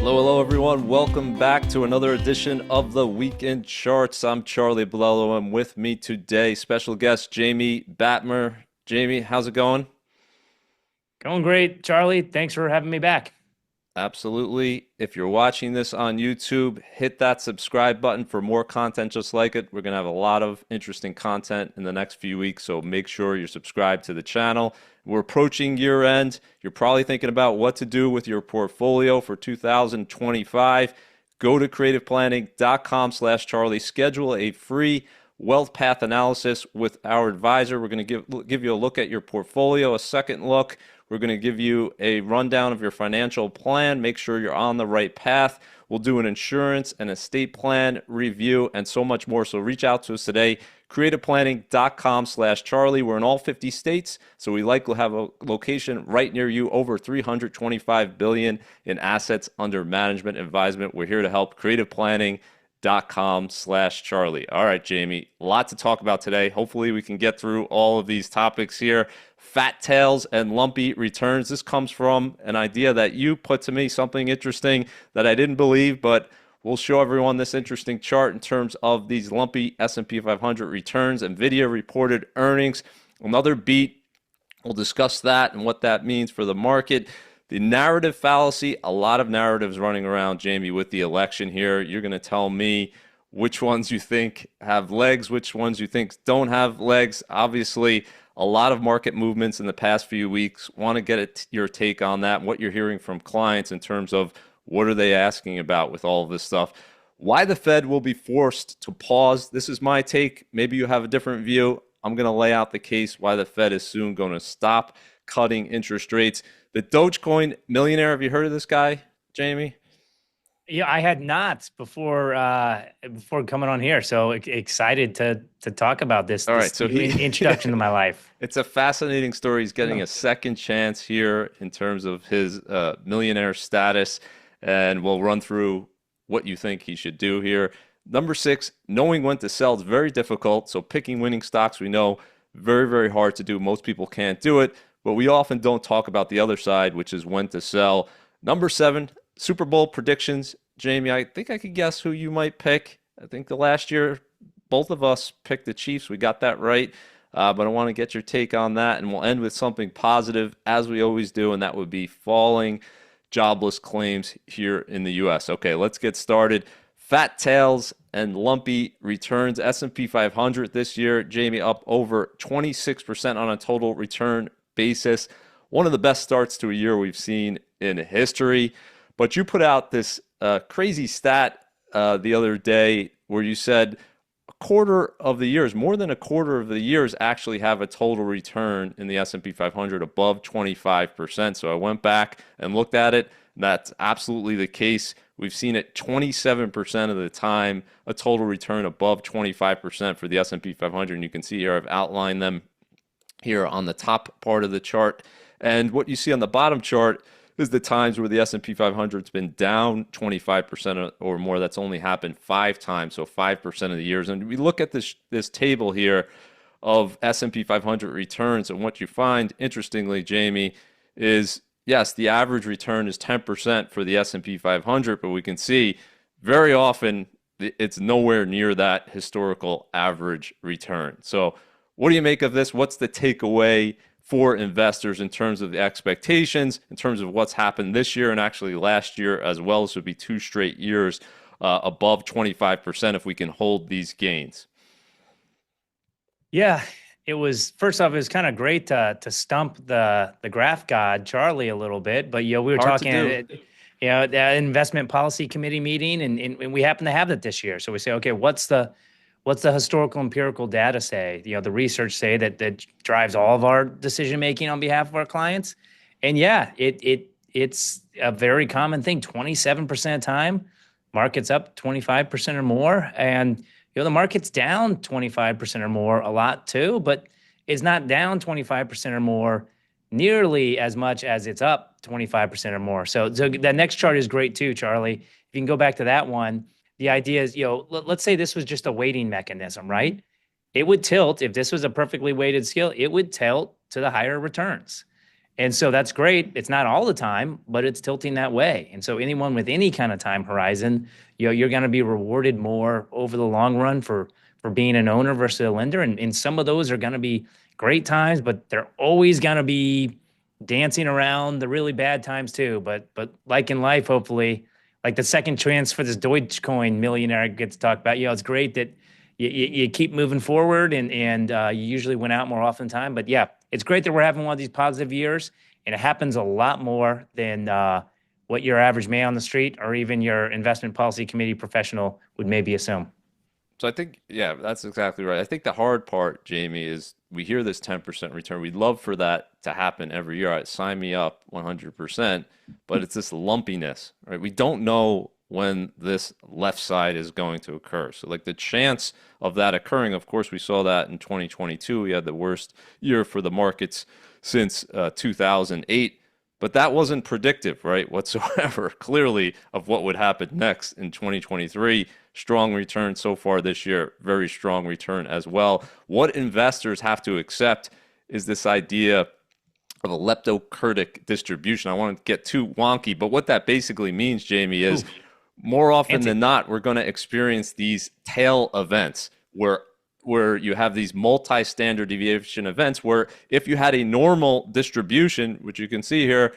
Hello, hello, everyone. Welcome back to another edition of the Weekend Charts. I'm Charlie Bilello, and with me today, special guest Jamie Battmer. Jamie, how's it going? Going great, Charlie. Thanks for having me back. Absolutely. If you're watching this on YouTube, hit that subscribe button for more content just like it. We're going to have a lot of interesting content in the next few weeks, so make sure you're subscribed to the channel. We're approaching year end. You're probably thinking about what to do with your portfolio for 2025. Go to creativeplanning.com/Charlie. Schedule a free wealth path analysis with our advisor. We're going to give you a look at your portfolio, a second look. We're going to give you a rundown of your financial plan, make sure you're on the right path. We'll do an insurance and estate plan review and so much more. So reach out to us today, creativeplanning.com/Charlie. We're in all 50 states, so we likely have a location right near you, over 325 billion in assets under management advisement. We're here to help. creativeplanning.com/Charlie. All right, Jamie, a lot to talk about today. Hopefully we can get through all of these topics here. Fat tails and lumpy returns. This comes from an idea that you put to me, something interesting that I didn't believe, but we'll show everyone this interesting chart in terms of these lumpy S&P 500 returns. Nvidia reported earnings, another beat. We'll discuss that and what that means for the market. The narrative fallacy, a lot of narratives running around, Jamie, with the election here. You're going to tell me which ones you think have legs, which ones you think don't have legs. Obviously, a lot of market movements in the past few weeks. Want to get your take on that, what you're hearing from clients in terms of what are they asking about with all of this stuff. Why the Fed will be forced to pause. This is my take. Maybe you have a different view. I'm going to lay out the case why the Fed is soon going to stop cutting interest rates. The Dogecoin Millionaire, have you heard of this guy, Jamie? Yeah, I had not before coming on here, so excited to talk about this All right, this so new introduction to my life. it's a fascinating story. He's getting Yeah. a second chance here in terms of his millionaire status, and we'll run through what you think he should do here. Number 6, knowing when to sell is very difficult. So picking winning stocks, we know, very, very hard to do. Most people can't do it, but we often don't talk about the other side, which is when to sell. Number 7, Super Bowl predictions. Jamie, I think I could guess who you might pick. I think the last year, both of us picked the Chiefs. We got that right. But I want to get your take on that. And we'll end with something positive, as we always do, and that would be falling jobless claims here in the U.S. Okay, let's get started. Fat tails and lumpy returns. S&P 500 this year, Jamie, up over 26% on a total return basis. One of the best starts to a year we've seen in history. But you put out this crazy stat the other day where you said a quarter of the years, more than a quarter of the years actually have a total return in the S&P 500 above 25%. So I went back and looked at it. That's absolutely the case. We've seen it 27% of the time, a total return above 25% for the S&P 500. And you can see here I've outlined them here on the top part of the chart. And what you see on the bottom chart is the times where the S&P 500 has been down 25% or more. That's only happened 5 times, so 5% of the years. And we look at this table here of S&P 500 returns, and what you find, interestingly, Jamie, is yes, the average return is 10% for the S&P 500, but we can see very often it's nowhere near that historical average return. So what do you make of this? What's the takeaway for investors in terms of the expectations, in terms of what's happened this year and actually last year as well? This would be 2 straight years above 25% if we can hold these gains. Yeah, it was first off, it was kind of great to stump the graph god Charlie a little bit, but we were Hard to talking do. the investment policy committee meeting, and we happen to have that this year. So we say, okay, what's the historical empirical data say? The research say that drives all of our decision making on behalf of our clients. And yeah, it's a very common thing. 27% of the time, market's up 25% or more, and the market's down 25% or more a lot too, but it's not down 25% or more nearly as much as it's up 25% or more. So that next chart is great too, Charlie. If you can go back to that one, the idea is, let's say this was just a weighting mechanism, right? It would tilt, if this was a perfectly weighted scale, it would tilt to the higher returns. And so that's great. It's not all the time, but it's tilting that way. And so anyone with any kind of time horizon, you're going to be rewarded more over the long run for being an owner versus a lender. And some of those are going to be great times, but they're always going to be dancing around the really bad times too. But like in life, hopefully, like the second chance for this Dogecoin millionaire gets talked about. It's great that you keep moving forward and you usually win out more often time. But yeah, it's great that we're having one of these positive years, and it happens a lot more than what your average man on the street or even your investment policy committee professional would maybe assume. So I think, yeah, that's exactly right. I think the hard part, Jamie, is we hear this 10% return. We'd love for that to happen every year. Right, sign me up 100%, but it's this lumpiness, right? We don't know when this left side is going to occur. So like the chance of that occurring, of course, we saw that in 2022. We had the worst year for the markets since 2008. But that wasn't predictive, right, whatsoever, clearly, of what would happen next in 2023. Strong return so far this year, very strong return as well. What investors have to accept is this idea of a leptokurtic distribution. I want to get too wonky, but what that basically means, Jamie, is Ooh, more often fancy. than not, we're going to experience these tail events where you have these multi-standard deviation events where if you had a normal distribution, which you can see here,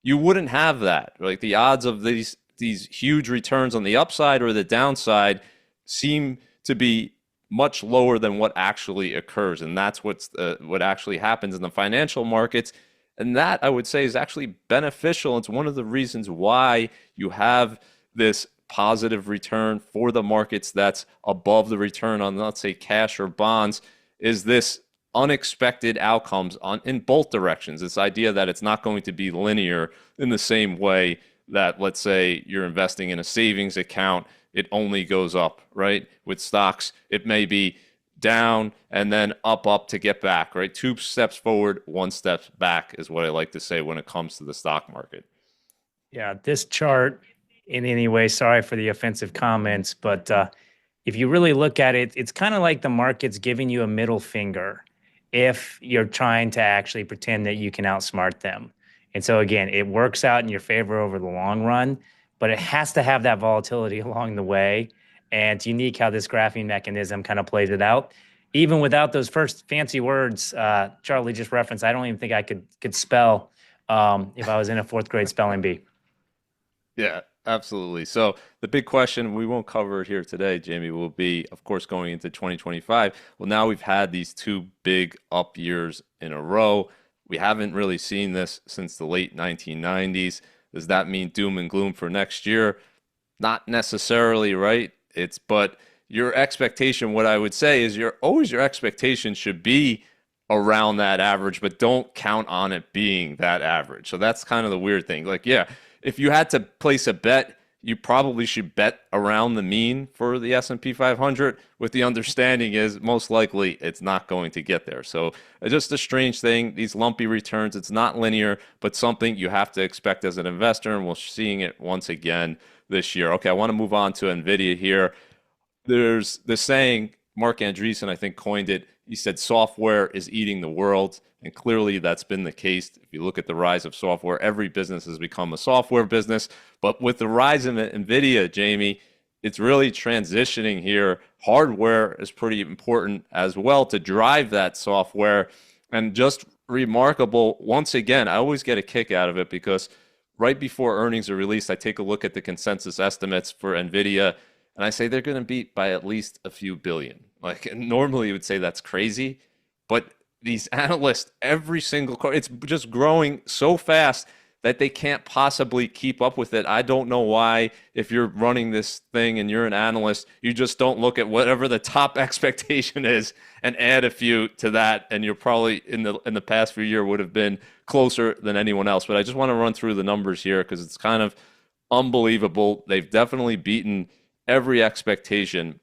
you wouldn't have that. Like the odds of these huge returns on the upside or the downside seem to be much lower than what actually occurs, and that's what actually happens in the financial markets. And that I would say is actually beneficial. It's one of the reasons why you have this positive return for the markets that's above the return on, let's say, cash or bonds, is this unexpected outcomes in both directions. This idea that it's not going to be linear in the same way that, let's say, you're investing in a savings account, it only goes up, right? With stocks, it may be down and then up to get back, right? Two steps forward, one step back is what I like to say when it comes to the stock market. Yeah, this chart in any way, sorry for the offensive comments, but if you really look at it, it's kind of like the market's giving you a middle finger if you're trying to actually pretend that you can outsmart them. And so again, it works out in your favor over the long run, but it has to have that volatility along the way. And it's unique how this graphing mechanism kind of plays it out. Even without those first fancy words Charlie just referenced, I don't even think I could spell if I was in a fourth grade spelling bee. Yeah, absolutely. So the big question, we won't cover it here today, Jamie, will be, of course, going into 2025. Well, now we've had these two big up years in a row. We haven't really seen this since the late 1990s. Does that mean doom and gloom for next year? Not necessarily, right? But your expectation, what I would say is your expectation should be around that average, but don't count on it being that average. So that's kind of the weird thing. Like, yeah, if you had to place a bet, you probably should bet around the mean for the S&P 500 with the understanding is most likely it's not going to get there. So just a strange thing, these lumpy returns, it's not linear, but something you have to expect as an investor, and we're seeing it once again this year. Okay, I want to move on to Nvidia here. There's the saying, Mark Andreessen, I think, coined it. He said software is eating the world. And clearly that's been the case. If you look at the rise of software, every business has become a software business. But with the rise of Nvidia, Jamie, it's really transitioning here. Hardware is pretty important as well to drive that software. And just remarkable, once again, I always get a kick out of it because right before earnings are released, I take a look at the consensus estimates for Nvidia, and I say they're going to beat by at least a few billion. Like normally you would say that's crazy, but these analysts, every single car, it's just growing so fast that they can't possibly keep up with it. I don't know why, if you're running this thing and you're an analyst, you just don't look at whatever the top expectation is and add a few to that. And you're probably in the past few years would have been closer than anyone else. But I just want to run through the numbers here because it's kind of unbelievable. They've definitely beaten every expectation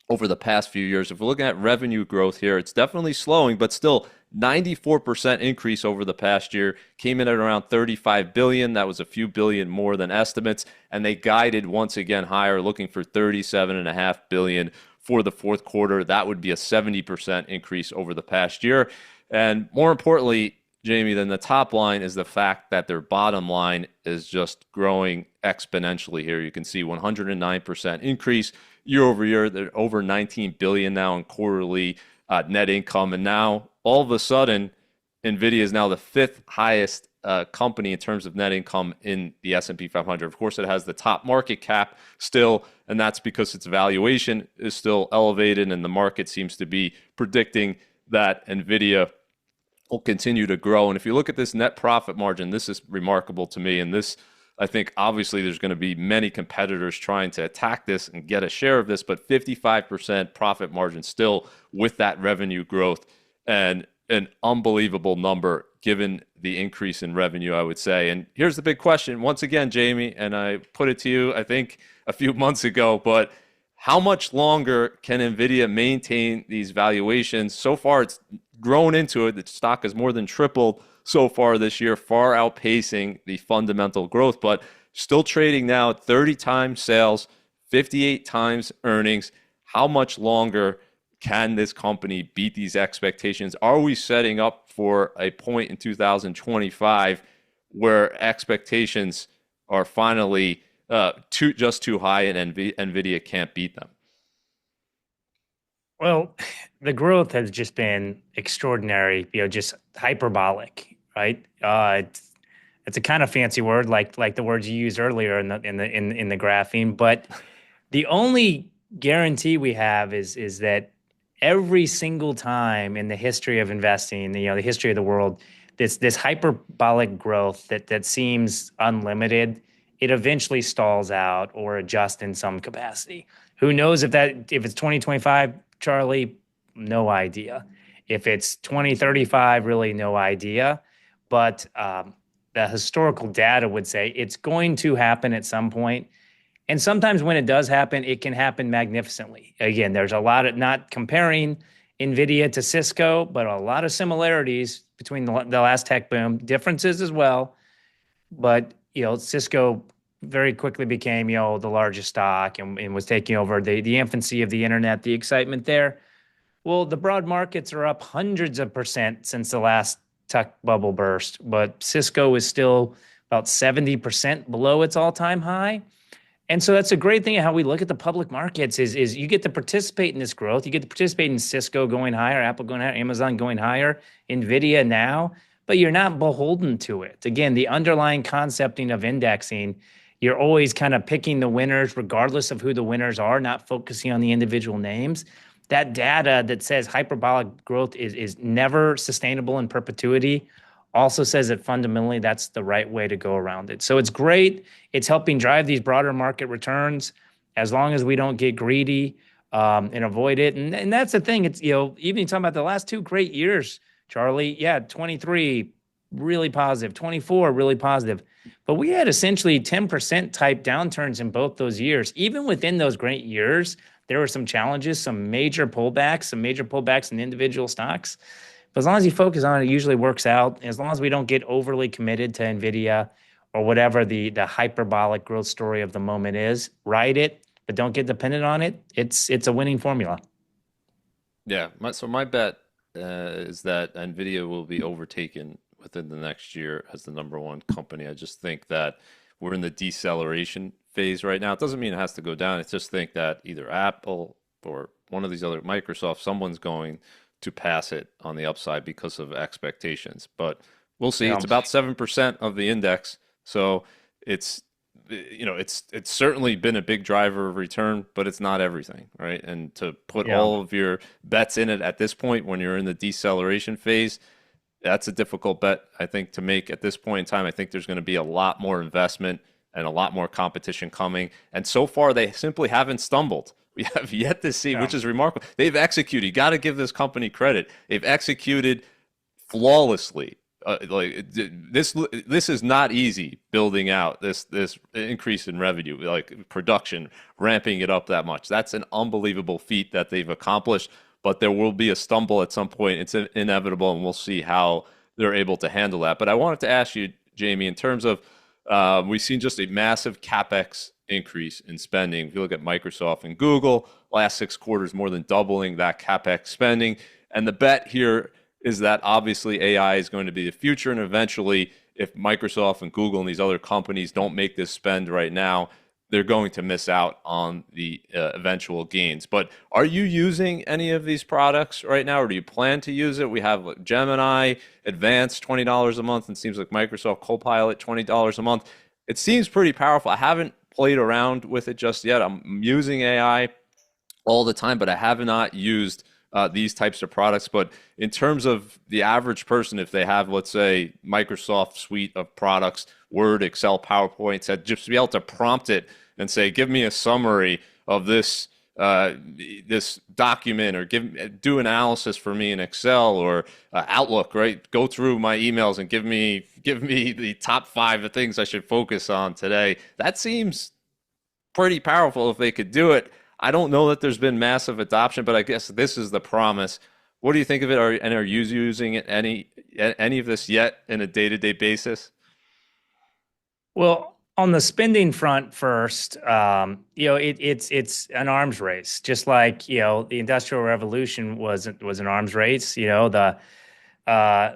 over the past few years. If we're looking at revenue growth here, it's definitely slowing, but still 94% increase over the past year, came in at around 35 billion. That was a few billion more than estimates, and they guided once again higher, looking for 37.5 billion for the fourth quarter. That would be a 70% increase over the past year. And more importantly, Jamie, then the top line is the fact that their bottom line is just growing exponentially here. You can see 109% increase year over year. They're over 19 billion now in quarterly net income, and now all of a sudden, Nvidia is now the fifth highest company in terms of net income in the S&P 500. Of course, it has the top market cap still, and that's because its valuation is still elevated, and the market seems to be predicting that Nvidia will continue to grow. And if you look at this net profit margin, this is remarkable to me. And this, I think, obviously, there's going to be many competitors trying to attack this and get a share of this, but 55% profit margin still with that revenue growth, and an unbelievable number given the increase in revenue, I would say. And here's the big question once again, Jamie, and I put it to you, I think, a few months ago, but how much longer can Nvidia maintain these valuations? So far, it's grown into it. The stock has more than tripled so far this year, far outpacing the fundamental growth, but still trading now at 30 times sales, 58 times earnings. How much longer can this company beat these expectations? Are we setting up for a point in 2025 where expectations are finally just too high and Nvidia can't beat them? Well, the growth has just been extraordinary, just hyperbolic, right? It's a kind of fancy word, like the words you used earlier in the graphing. But the only guarantee we have is that every single time in the history of investing, the history of the world, this hyperbolic growth that seems unlimited, it eventually stalls out or adjusts in some capacity. Who knows if it's 2025, Charlie? No idea. If it's 2035, really no idea. But the historical data would say it's going to happen at some point. And sometimes when it does happen, it can happen magnificently. Again, there's a lot of, not comparing Nvidia to Cisco, but a lot of similarities between the last tech boom, differences as well. But, Cisco very quickly became, the largest stock and was taking over the infancy of the internet, the excitement there. Well, the broad markets are up hundreds of percent since the last tech bubble burst, but Cisco is still about 70% below its all-time high. And so that's a great thing of how we look at the public markets is you get to participate in this growth. You get to participate in Cisco going higher, Apple going higher, Amazon going higher, Nvidia now, but you're not beholden to it. Again, the underlying concepting of indexing, you're always kind of picking the winners regardless of who the winners are, not focusing on the individual names. That data that says hyperbolic growth is never sustainable in perpetuity also says that fundamentally that's the right way to go around it. So it's great. It's helping drive these broader market returns as long as we don't get greedy and avoid it. And that's the thing. It's, even talking about the last two great years, Charlie, yeah, 23, really positive, 24, really positive. But we had essentially 10% type downturns in both those years. Even within those great years, there were some challenges, some major pullbacks in individual stocks. But as long as you focus on it, it usually works out. As long as we don't get overly committed to Nvidia or whatever the hyperbolic growth story of the moment is, ride it, but don't get dependent on it. It's a winning formula. Yeah. So my bet is that Nvidia will be overtaken within the next year as the number one company. I just think that we're in the deceleration phase right now. It doesn't mean it has to go down. It's just think that either Apple or one of these other, Microsoft, someone's going to pass it on the upside because of expectations. But we'll see. Yeah. It's about 7% of the index. So it's it's certainly been a big driver of return, but it's not everything, right? And to put Yeah. all of your bets in it at this point when you're in the deceleration phase, that's a difficult bet, I think, to make at this point in time. I think there's going to be a lot more investment and a lot more competition coming. And so far, they simply haven't stumbled. We have yet to see, which is remarkable. They've executed. You got to give this company credit. They've executed flawlessly. This is not easy building out this increase in revenue, like production, ramping it up that much. That's an unbelievable feat that they've accomplished. But there will be a stumble at some point. It's inevitable, and we'll see how they're able to handle that. But I wanted to ask you, Jamie, in terms of we've seen just a massive CapEx increase in spending. If you look at Microsoft and Google, last 6 quarters more than doubling that CapEx spending. And the bet here is that obviously AI is going to be the future, and eventually, if Microsoft and Google and these other companies don't make this spend right now, they're going to miss out on the eventual gains. But are you using any of these products right now, or do you plan to use it? We have like Gemini Advanced, $20 a month, and seems like Microsoft Copilot, $20 a month. It seems pretty powerful. I haven't played around with it just yet. I'm using AI all the time, but I have not used these types of products. But in terms of the average person, if they have, let's say, Microsoft suite of products, Word, Excel, PowerPoint, that just be able to prompt it and say, give me a summary of this document, or do analysis for me in Excel or Outlook, right? Go through my emails and give me the top five of things I should focus on today. That seems pretty powerful if they could do it. I don't know that there's been massive adoption, but I guess this is the promise. What do you think of it? Are you using it any of this yet in a day-to-day basis? Well, on the spending front first, it's an arms race, just like the Industrial Revolution was an arms race. The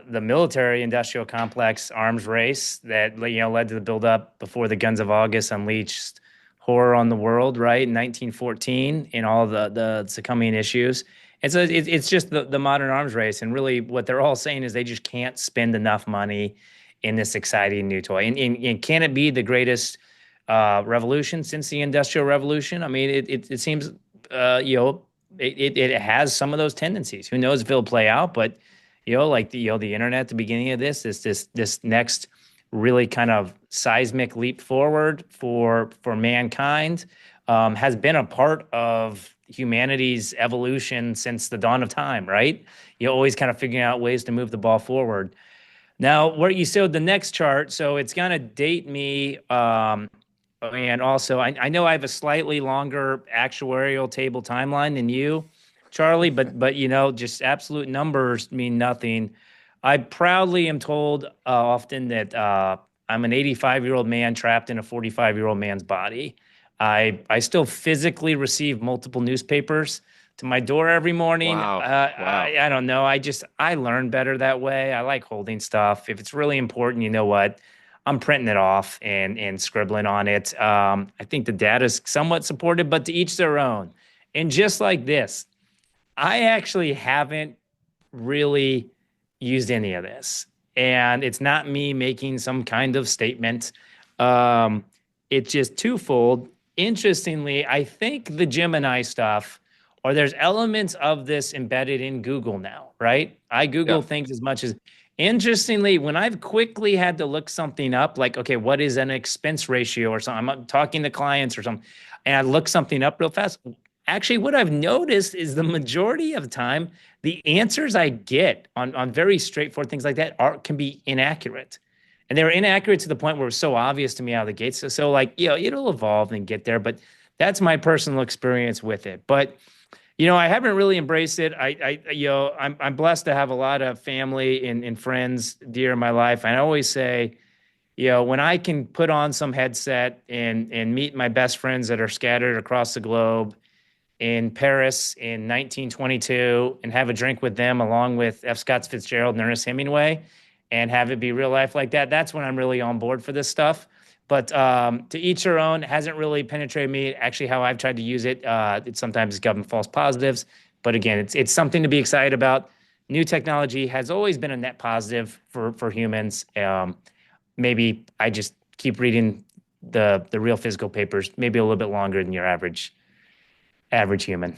military industrial complex arms race that led to the buildup before the Guns of August unleashed horror on the world, right, in 1914, and all the succumbing issues. And so it's just the modern arms race, and really what they're all saying is they just can't spend enough money in this exciting new toy. And can it be the greatest revolution since the Industrial Revolution? I mean, it seems it has some of those tendencies. Who knows if it'll play out? But like the internet at the beginning of this next really kind of seismic leap forward for mankind has been a part of humanity's evolution since the dawn of time, right? You're always kind of figuring out ways to move the ball forward. Now, where you showed the next chart, so it's going to date me. And also, I know I have a slightly longer actuarial table timeline than you, Charlie, but just absolute numbers mean nothing. I proudly am told often that I'm an 85-year-old man trapped in a 45-year-old man's body. I still physically receive multiple newspapers to my door every morning. Wow. Wow. I don't know. I learn better that way. I like holding stuff. If it's really important, you know what? I'm printing it off and scribbling on it. I think the data is somewhat supported, but to each their own. And just like this, I actually haven't really used any of this. And it's not me making some kind of statement. It's just twofold. Interestingly, I think the Gemini stuff, or there's elements of this embedded in Google now, right? I Google Yeah. things as much as, interestingly, when I've quickly had to look something up, like, okay, what is an expense ratio or something? I'm talking to clients or something, and I look something up real fast. Actually, what I've noticed is the majority of the time, the answers I get on very straightforward things like that can be inaccurate. And they're inaccurate to the point where it's so obvious to me out of the gates. So like, it'll evolve and get there, but that's my personal experience with it. But I haven't really embraced it. I'm blessed to have a lot of family and friends dear in my life. And I always say, when I can put on some headset and meet my best friends that are scattered across the globe in Paris in 1922 and have a drink with them along with F. Scott Fitzgerald and Ernest Hemingway and have it be real life like that, that's when I'm really on board for this stuff. But to each their own, hasn't really penetrated me. Actually, how I've tried to use it, it sometimes has gotten false positives. But again, it's something to be excited about. New technology has always been a net positive for humans. Maybe I just keep reading the real physical papers, maybe a little bit longer than your average human.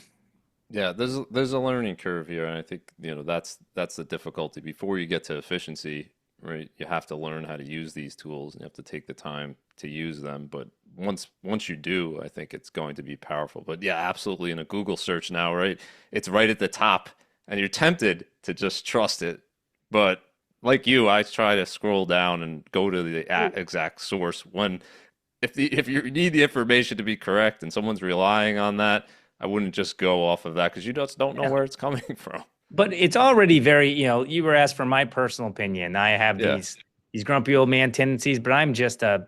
Yeah, there's a learning curve here, and I think that's the difficulty. Before you get to efficiency, right? You have to learn how to use these tools, and you have to take the time to use them. But once you do, I think it's going to be powerful. But yeah, absolutely. In a Google search now, right? It's right at the top, and you're tempted to just trust it. But like you, I try to scroll down and go to the exact source when if you need the information to be correct and someone's relying on that, I wouldn't just go off of that because you just don't know Yeah. where it's coming from. But it's already very, you were asked for my personal opinion. I have Yeah. these grumpy old man tendencies, but I'm just a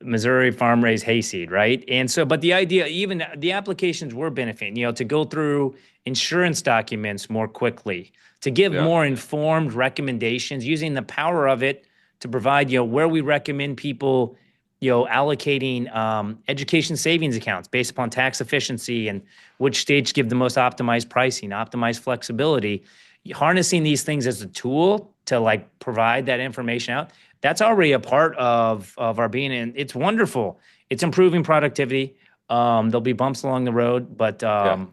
Missouri farm raised hayseed, right? And so, but the idea, even the applications were benefiting, to go through insurance documents more quickly, to give Yeah. more informed recommendations, using the power of it to provide, where we recommend people, allocating education savings accounts based upon tax efficiency and which states give the most optimized pricing, optimized flexibility. Harnessing these things as a tool to like provide that information out, that's already a part of our being, and it's wonderful. It's improving productivity. There'll be bumps along the road, but Yeah.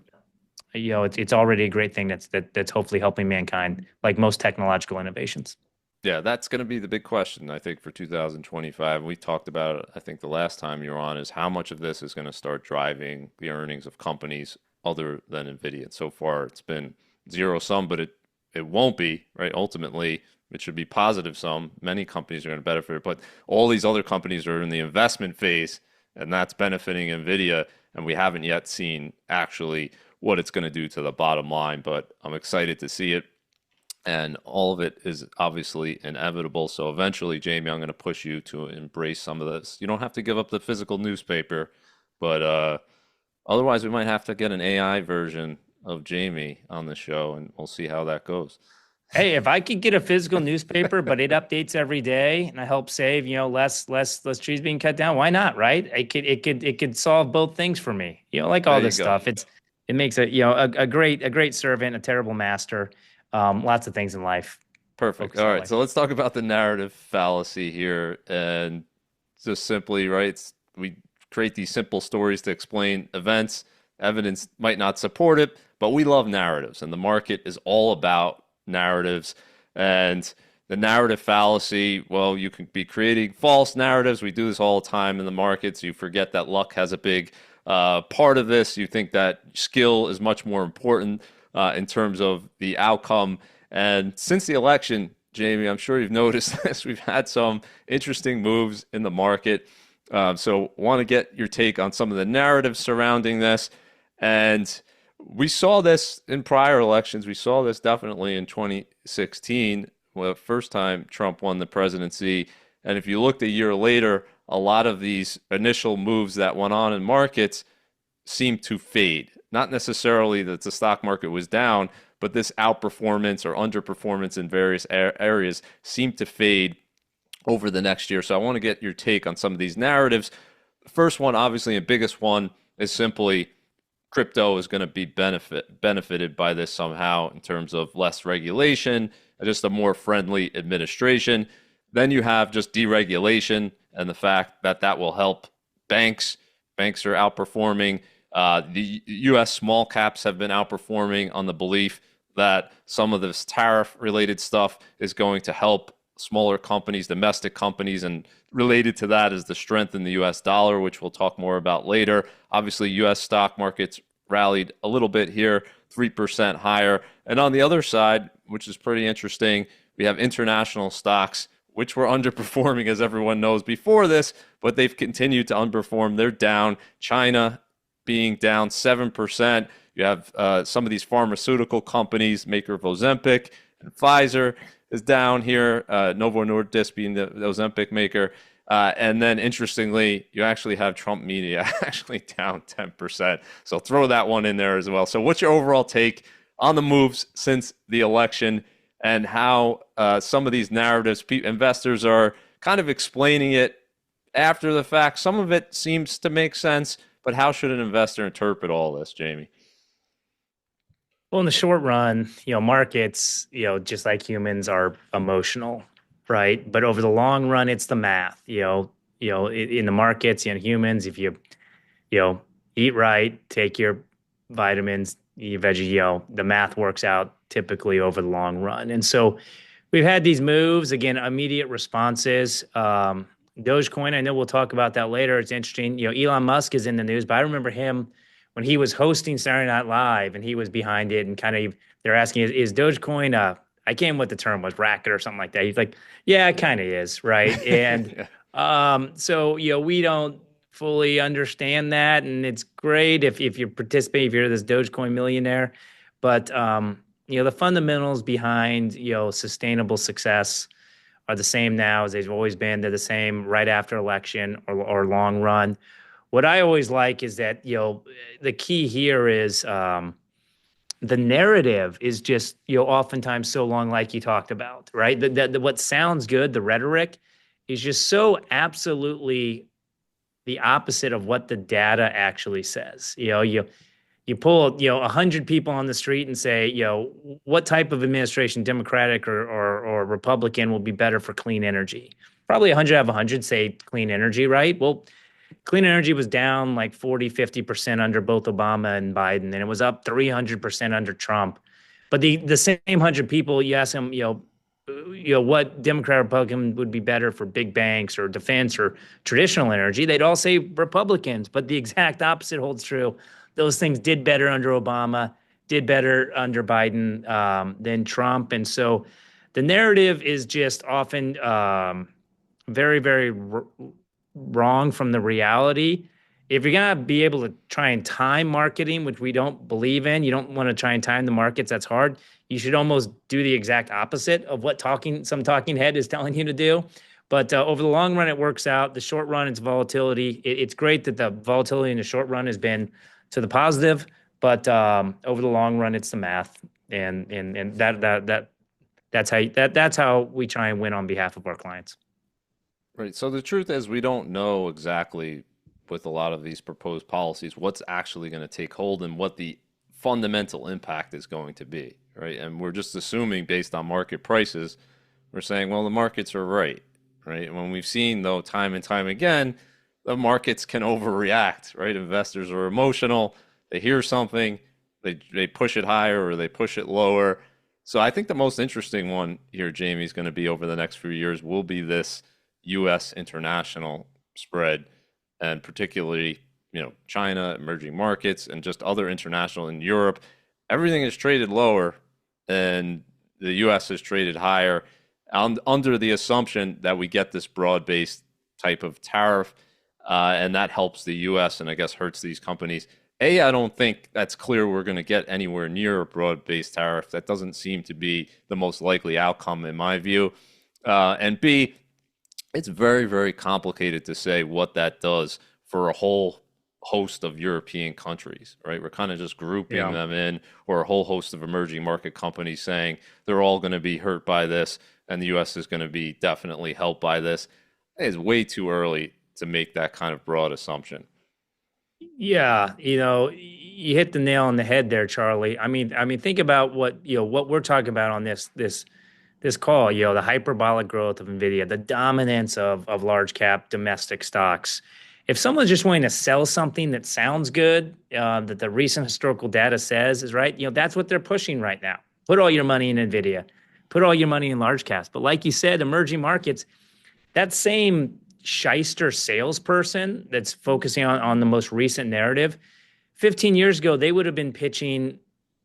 it's already a great thing that's hopefully helping mankind, like most technological innovations. Yeah, that's going to be the big question, I think, for 2025. We talked about it, I think, the last time you were on, is how much of this is going to start driving the earnings of companies other than Nvidia. And so far, it's been zero sum, but it won't be, right? Ultimately, it should be positive sum. Many companies are going to benefit, but all these other companies are in the investment phase, and that's benefiting Nvidia. And we haven't yet seen actually what it's going to do to the bottom line, but I'm excited to see it, and all of it is obviously inevitable. So eventually, Jamie, I'm going to push you to embrace some of this. You don't have to give up the physical newspaper, but otherwise, we might have to get an AI version of Jamie on the show, and we'll see how that goes. Hey, if I could get a physical newspaper, but it updates every day, and I help save, less trees being cut down, why not, right? It could solve both things for me. Like all There you this go. stuff. It makes a great servant, a terrible master. Lots of things in life. Perfect. Focus All that right, way. so let's talk about the narrative fallacy here, and just simply, right? We create these simple stories to explain events. Evidence might not support it, but we love narratives, and the market is all about narratives. And the narrative fallacy, well, you can be creating false narratives. We do this all the time in the markets. You forget that luck has a big part of this. You think that skill is much more important in terms of the outcome. And since the election, Jamie, I'm sure you've noticed this. We've had some interesting moves in the market. So, want to get your take on some of the narratives surrounding this. And we saw this in prior elections. We saw this definitely in 2016, well, the first time Trump won the presidency. And if you looked a year later, a lot of these initial moves that went on in markets seemed to fade. Not necessarily that the stock market was down, but this outperformance or underperformance in various areas seemed to fade over the next year. So I want to get your take on some of these narratives. The first one, obviously, and biggest one, is simply crypto is going to be benefited by this somehow in terms of less regulation, just a more friendly administration. Then you have just deregulation and the fact that that will help banks. Banks are outperforming. The U.S. small caps have been outperforming on the belief that some of this tariff related stuff is going to help smaller companies, domestic companies, and related to that is the strength in the US dollar, which we'll talk more about later. Obviously, US stock markets rallied a little bit here, 3% higher. And on the other side, which is pretty interesting, we have international stocks, which were underperforming, as everyone knows before this, but they've continued to underperform. They're down. China being down 7%. You have some of these pharmaceutical companies, maker of Ozempic and Pfizer, is down here. Novo Nordisk being the Ozempic maker. And then interestingly, you actually have Trump Media actually down 10%. So throw that one in there as well. So what's your overall take on the moves since the election and how some of these narratives, investors are kind of explaining it after the fact? Some of it seems to make sense, but how should an investor interpret all this, Jamie? Well, in the short run, markets, just like humans are emotional, right? But over the long run, it's the math. In the markets, humans, if you know, eat right, take your vitamins, eat veggie, the math works out typically over the long run. And so we've had these moves, again, immediate responses. Dogecoin, I know we'll talk about that later. It's interesting. Elon Musk is in the news, but I remember him when he was hosting Saturday Night Live and he was behind it and kind of they're asking, is Dogecoin I can't remember what the term was, racket or something like that. He's like, yeah, it kind of is, right? And Yeah. so we don't fully understand that, and it's great if you participate, if you're this Dogecoin millionaire, but the fundamentals behind sustainable success are the same now as they've always been. They're the same right after election or long run. What I always like is that, the key here is the narrative is just, oftentimes so long, like you talked about, right? What sounds good, the rhetoric is just so absolutely the opposite of what the data actually says. You pull 100 people on the street and say, what type of administration, Democratic or Republican, will be better for clean energy? Probably 100 out of 100 say clean energy, right? Well, clean energy was down like 40-50% under both Obama and Biden, and it was up 300% under Trump. But the same 100 people, you ask them, what Democrat or Republican would be better for big banks or defense or traditional energy, they'd all say Republicans. But the exact opposite holds true. Those things did better under Obama, did better under Biden than Trump. And so the narrative is just often very, very wrong from the reality. If you're going to be able to try and time marketing, which we don't believe in, you don't want to try and time the markets. That's hard. You should almost do the exact opposite of what some talking head is telling you to do. But over the long run, it works out. The short run, it's volatility. It's great that the volatility in the short run has been to the positive, but over the long run, it's the math, and that's how we try and win on behalf of our clients. Right. So the truth is, we don't know exactly with a lot of these proposed policies what's actually going to take hold and what the fundamental impact is going to be. Right. And we're just assuming based on market prices, we're saying, well, the markets are right. Right. And when we've seen, though, time and time again, the markets can overreact. Right. Investors are emotional. They hear something, they push it higher or they push it lower. So I think the most interesting one here, Jamie, is going to be over the next few years will be this U.S. international spread, and particularly, China, emerging markets, and just other international in Europe. Everything is traded lower, and the U.S. is traded higher, under the assumption that we get this broad-based type of tariff, and that helps the U.S. and I guess hurts these companies. I don't think that's clear we're going to get anywhere near a broad-based tariff. That doesn't seem to be the most likely outcome in my view. And B, it's very, very complicated to say what that does for a whole host of European countries, right? We're kind of just grouping them in, or a whole host of emerging market companies saying they're all going to be hurt by this, and the U.S. is going to be definitely helped by this. It's way too early to make that kind of broad assumption. Yeah, you hit the nail on the head there, Charlie. I mean, think about what we're talking about on this call. The hyperbolic growth of Nvidia, the dominance of large cap domestic stocks. If someone's just wanting to sell something that sounds good, that the recent historical data says is right, that's what they're pushing right now. Put all your money in Nvidia, put all your money in large caps. But like you said, emerging markets, that same shyster salesperson that's focusing on the most recent narrative, 15 years ago, they would have been pitching,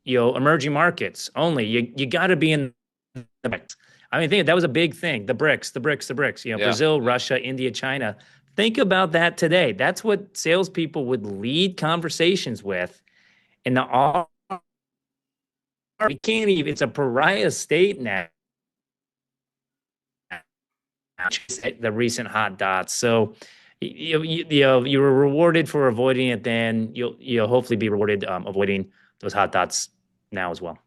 emerging markets only. You got to be in the BRICS. I mean, think that was a big thing. The BRICS, the BRICS, the BRICS. Yeah. Brazil, Russia, India, China. Think about that today. That's what salespeople would lead conversations with. And we can't even. It's a pariah state now. The recent hot dots. So you were rewarded for avoiding it. Then you'll hopefully be rewarded avoiding those hot dots now as well.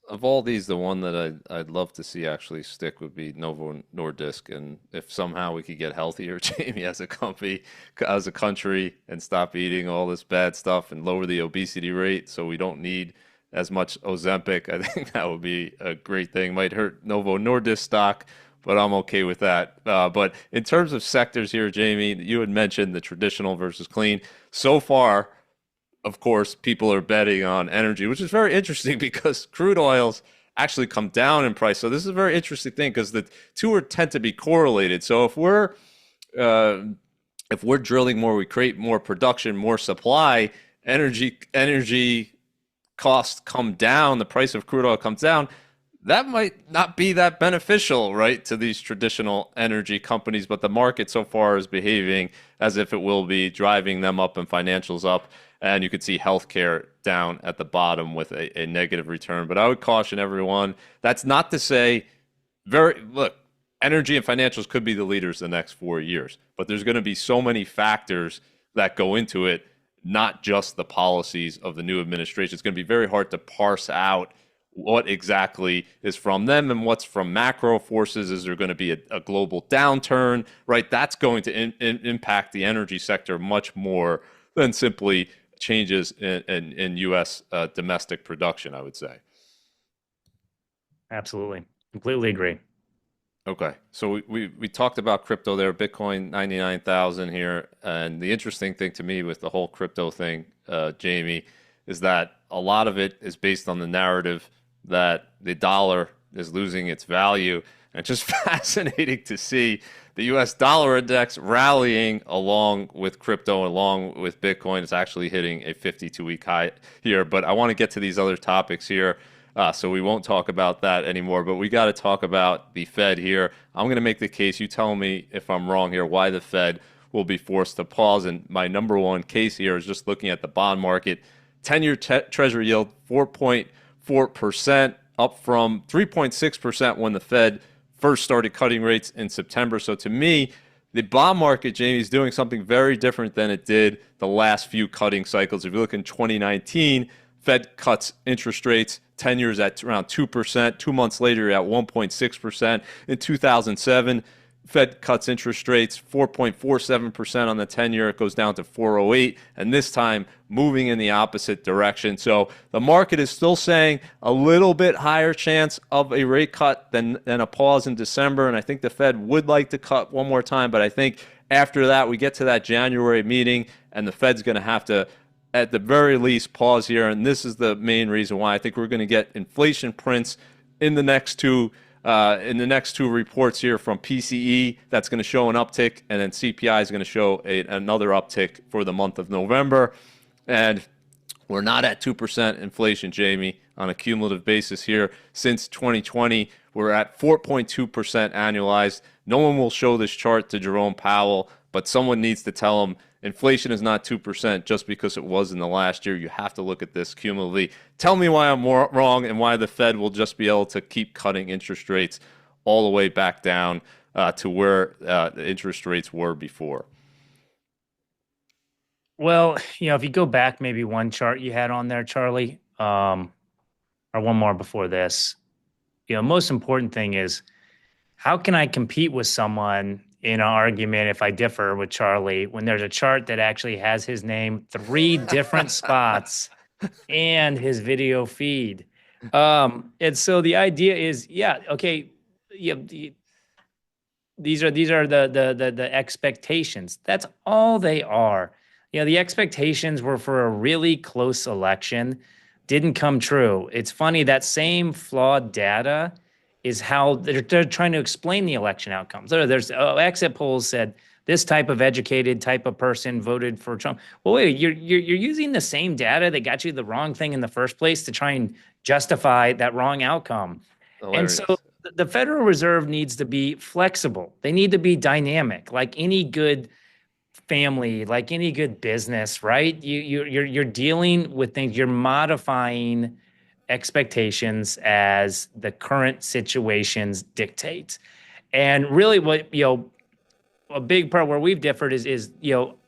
Of all these, the one that I'd love to see actually stick would be Novo Nordisk. And if somehow we could get healthier, Jamie, as a company, as a country, and stop eating all this bad stuff and lower the obesity rate so we don't need as much Ozempic, I think that would be a great thing. Might hurt Novo Nordisk stock, but I'm okay with that. But in terms of sectors here, Jamie, you had mentioned the traditional versus clean. So far, of course, people are betting on energy, which is very interesting because crude oils actually come down in price. So this is a very interesting thing because the two tend to be correlated. So if we're drilling more, we create more production, more supply, energy costs come down, the price of crude oil comes down. That might not be that beneficial, right, to these traditional energy companies, but the market so far is behaving as if it will be, driving them up and financials up. And you could see healthcare down at the bottom with a negative return. But I would caution everyone, that's not to say, look, energy and financials could be the leaders the next 4 years, but there's going to be so many factors that go into it, not just the policies of the new administration. It's going to be very hard to parse out what exactly is from them and what's from macro forces. Is there going to be a global downturn, right? That's going to impact the energy sector much more than simply changes in U.S. Domestic production, I would say. Absolutely. Completely agree. Okay, so we talked about crypto there, Bitcoin 99,000 here, and the interesting thing to me with the whole crypto thing, Jamie, is that a lot of it is based on the narrative that the dollar is losing its value, and it's just fascinating to see the U.S. dollar index rallying along with crypto, along with Bitcoin. It's actually hitting a 52-week high here, but I want to get to these other topics here. So we won't talk about that anymore, but we got to talk about the Fed here. I'm going to make the case. You tell me if I'm wrong here, why the Fed will be forced to pause. And my number one case here is just looking at the bond market. 10-year Treasury yield, 4.4%, up from 3.6% when the Fed first started cutting rates in September. So to me, the bond market, Jamie, is doing something very different than it did the last few cutting cycles. If you look in 2019, Fed cuts interest rates, 10 years at around 2%. 2 months later, you're at 1.6%. In 2007, Fed cuts interest rates 4.47% on the 10-year. It goes down to 4.08, and this time moving in the opposite direction. So the market is still saying a little bit higher chance of a rate cut than a pause in December, and I think the Fed would like to cut one more time, but I think after that, we get to that January meeting, and the Fed's going to have to, at the very least, pause here. And this is the main reason why I think we're going to get inflation prints in the next two reports here from PCE. That's going to show an uptick, and then CPI is going to show another uptick for the month of November. And we're not at 2% inflation, Jamie, on a cumulative basis here since 2020. We're at 4.2% annualized. No one will show this chart to Jerome Powell, but someone needs to tell him inflation is not 2% just because it was in the last year. You have to look at this cumulatively. Tell me why I'm wrong and why the Fed will just be able to keep cutting interest rates all the way back down to where the interest rates were before. Well, if you go back maybe one chart you had on there, Charlie, or one more before this, most important thing is how can I compete with someone in an argument if I differ with Charlie when there's a chart that actually has his name 3 different spots and his video feed. And so the idea is, yeah, okay, yeah, these are the expectations. That's all they are. The expectations were for a really close election, didn't come true. It's funny that same flawed data is how they're trying to explain the election outcomes. There's exit polls said this type of educated type of person voted for Trump. Well, wait, you're using the same data that got you the wrong thing in the first place to try and justify that wrong outcome. Hilarious. And so the Federal Reserve needs to be flexible. They need to be dynamic, like any good family, like any good business, right? You're dealing with things. You're modifying expectations as the current situations dictate. And really what, a big part where we've differed is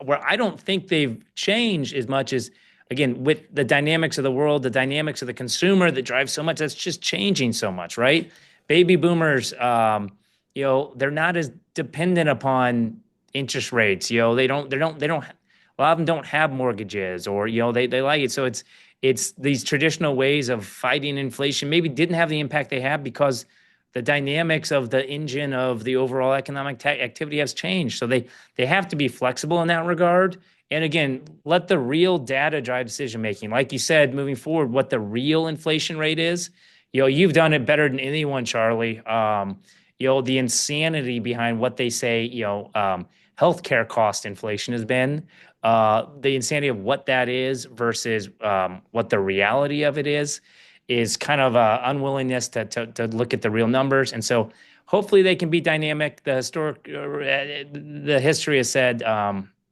where I don't think they've changed as much as, again, with the dynamics of the world, the dynamics of the consumer that drives so much, that's just changing so much, right? Baby boomers, they're not as dependent upon interest rates. They don't, a lot of them don't have mortgages, or, they like it. So it's these traditional ways of fighting inflation maybe didn't have the impact they have because the dynamics of the engine of the overall economic activity has changed. So they have to be flexible in that regard. And again, let the real data drive decision making. Like you said, moving forward, what the real inflation rate is. You've done it better than anyone, Charlie. The insanity behind what they say, healthcare cost inflation has been, the insanity of what that is versus what the reality of it is kind of unwillingness to look at the real numbers. And so hopefully they can be dynamic. The history has said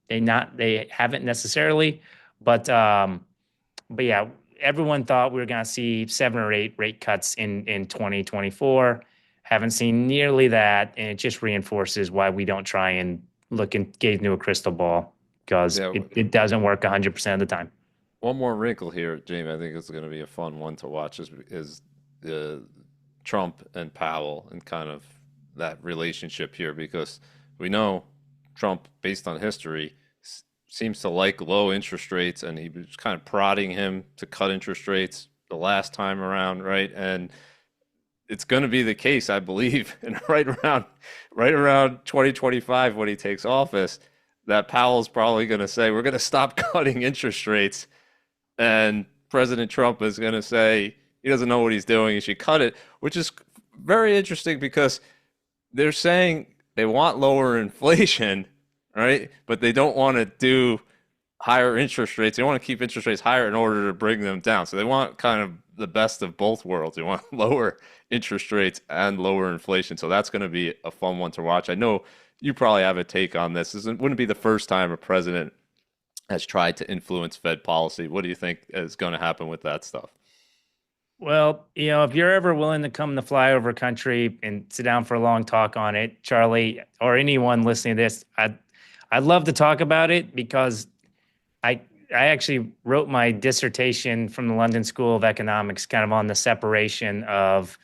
they haven't necessarily, but yeah, everyone thought we were going to see 7 or 8 rate cuts in 2024. Haven't seen nearly that, and it just reinforces why we don't try and look and gaze into a crystal ball because Yeah, it doesn't work 100% of the time. one more wrinkle here, Jamie. I think it's going to be a fun one to watch is the Trump and Powell and kind of that relationship here because we know Trump, based on history, seems to like low interest rates, and he was kind of prodding him to cut interest rates the last time around, right? And it's going to be the case, I believe, and right around 2025 when he takes office, that Powell's probably going to say we're going to stop cutting interest rates, and President Trump is going to say he doesn't know what he's doing. He should cut it, which is very interesting because they're saying they want lower inflation, right? But they don't want to do higher interest rates. They want to keep interest rates higher in order to bring them down. So they want kind of the best of both worlds. They want lower interest rates and lower inflation. So that's going to be a fun one to watch. I know you probably have a take on this. This wouldn't be the first time a president has tried to influence Fed policy. What do you think is going to happen with that stuff? Well, if you're ever willing to come to flyover country and sit down for a long talk on it, Charlie, or anyone listening to this, I'd love to talk about it because I I actually wrote my dissertation from the London School of Economics kind of on the separation of